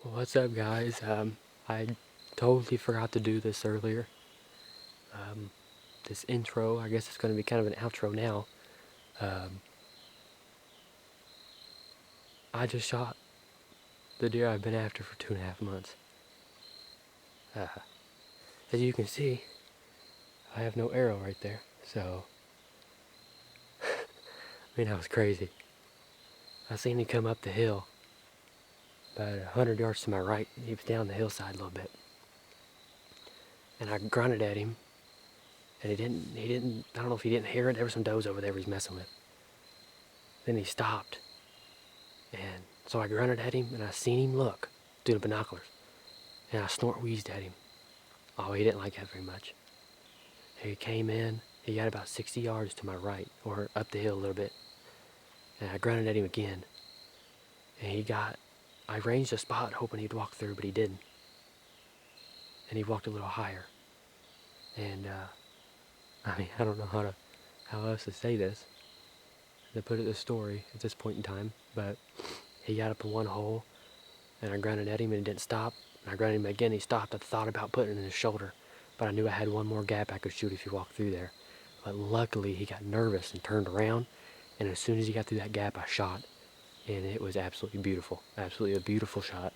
What's up, guys? I totally forgot to do this earlier. This intro, I guess it's going to be kind of an outro now. Um, I just shot the deer I've been after for 2.5 months. Uh, as you can see, I have no arrow right there, so that was crazy. I seen him come up the hill about 100 yards to my right. He was down the hillside a little bit, and I grunted at him, and he didn't. I don't know if he didn't hear it. There were some does over there he was messing with. Then he stopped. And so I grunted at him, and I seen him look through the binoculars. And I snort wheezed at him. Oh, he didn't like that very much. He came in, he got about 60 yards to my right, or up the hill a little bit. And I grunted at him again. And I ranged a spot hoping he'd walk through, but he didn't. And he walked a little higher. And, I don't know how else to say this, to put it in the story at this point in time, but he got up in one hole, and I grunted at him, and he didn't stop. And I grunted at him again, he stopped. I thought about putting it in his shoulder, but I knew I had one more gap I could shoot if he walked through there. But luckily, he got nervous and turned around, and as soon as he got through that gap, I shot. And it was absolutely beautiful. Absolutely a beautiful shot.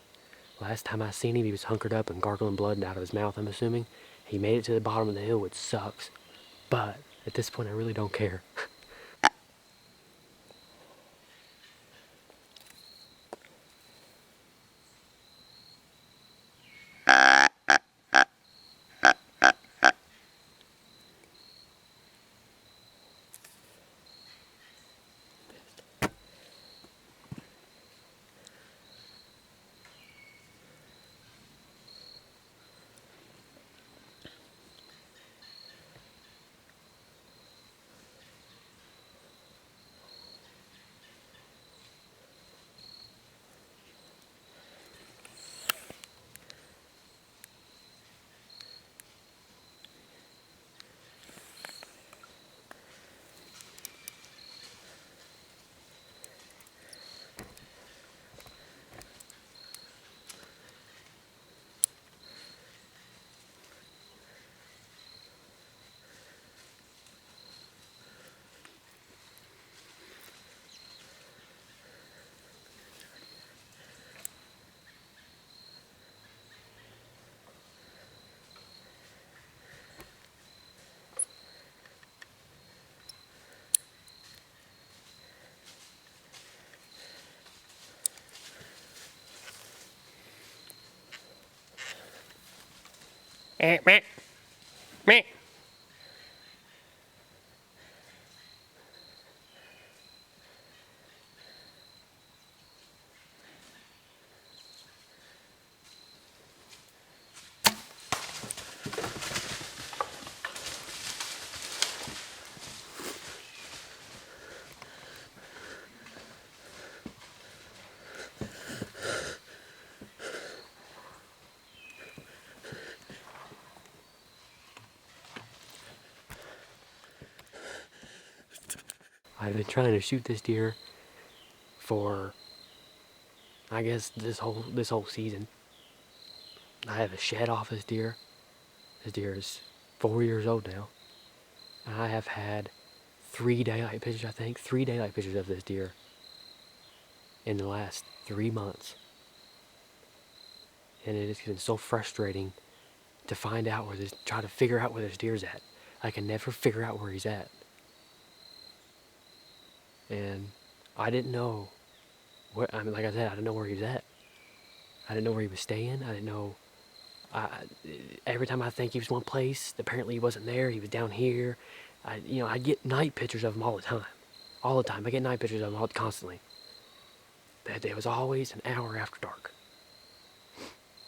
Last time I seen him, he was hunkered up and gargling blood out of his mouth, I'm assuming. He made it to the bottom of the hill, which sucks. But at this point, I really don't care. Meh, meh. I've been trying to shoot this deer for, I guess, this whole season. I have a shed off this deer. This deer is 4 years old now. And I have had 3 daylight pictures, I think. 3 daylight pictures of this deer in the last 3 months. And it has been so frustrating to try to figure out where this deer's at. I can never figure out where he's at. And I didn't know like I said, I didn't know where he was at. I didn't know where he was staying. I didn't know. I, every time I think he was one place, apparently he wasn't there. He was down here. I get night pictures of him all the time. All the time. I get night pictures of him constantly. But it was always an hour after dark.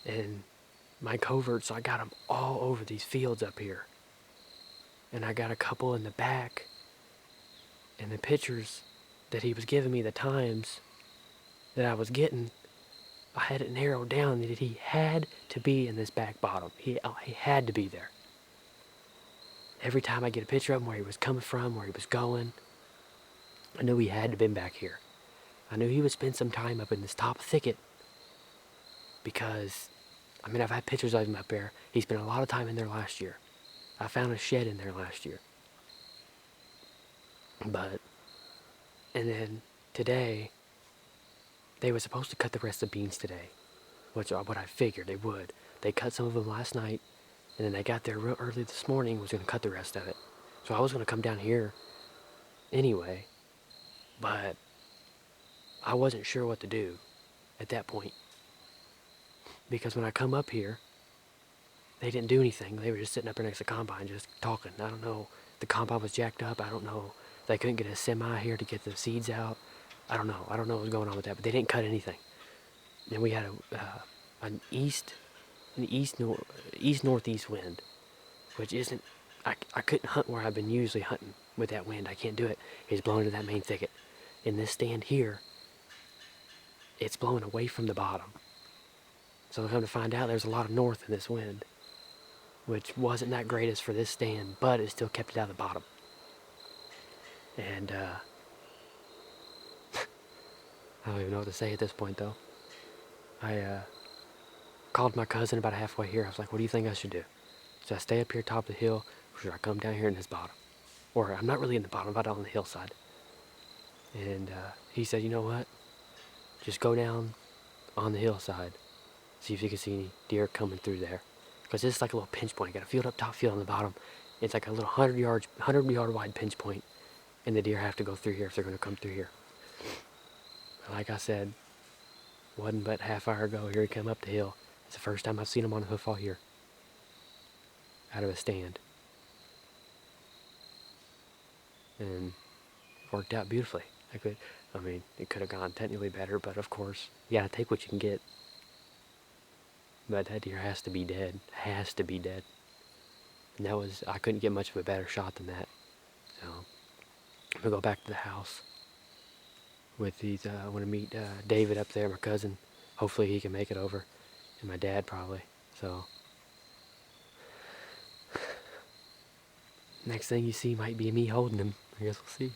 And my coverts, I got them all over these fields up here. And I got a couple in the back. And the pictures that he was giving me, the times that I was getting, I had it narrowed down that he had to be in this back bottom. He had to be there. Every time I get a picture of him, where he was coming from, where he was going, I knew he had to been back here. I knew he would spend some time up in this top thicket. because, I mean, I've had pictures of him up there. He spent a lot of time in there last year. I found a shed in there last year. But, and then today, they were supposed to cut the rest of the beans today, which what I figured they would. They cut some of them last night, and then they got there real early this morning, was going to cut the rest of it. So I was going to come down here anyway, but I wasn't sure what to do at that point. Because when I come up here, they didn't do anything. They were just sitting up there next to the combine just talking. I don't know. The combine was jacked up. I don't know. They couldn't get a semi here to get the seeds out. I don't know. I don't know what was going on with that, but they didn't cut anything. And we had an east northeast wind, which isn't. I couldn't hunt where I've been usually hunting with that wind. I can't do it. It's blowing into that main thicket. In this stand here, it's blowing away from the bottom. So I come to find out there's a lot of north in this wind, which wasn't that greatest for this stand, but it still kept it out of the bottom. And I don't even know what to say at this point, though. I called my cousin about halfway here. I was like, what do you think I should do? Should I stay up here top of the hill, or should I come down here in this bottom? Or I'm not really in the bottom, but on the hillside. And he said, you know what? Just go down on the hillside. See if you can see any deer coming through there. Because it's like a little pinch point. You got a field up top, field on the bottom. It's like a little 100-yard wide pinch point, and the deer have to go through here if they're going to come through here. But like I said, wasn't but half hour ago, here he come up the hill. It's the first time I've seen him on a hoof all year. Out of a stand. And it worked out beautifully. It could have gone technically better, but of course, you gotta take what you can get. But that deer has to be dead. Has to be dead. And I couldn't get much of a better shot than that. So, I'm gonna go back to the house with these. I want to meet David up there, my cousin. Hopefully he can make it over. And my dad probably. So, next thing you see might be me holding him. I guess we'll see.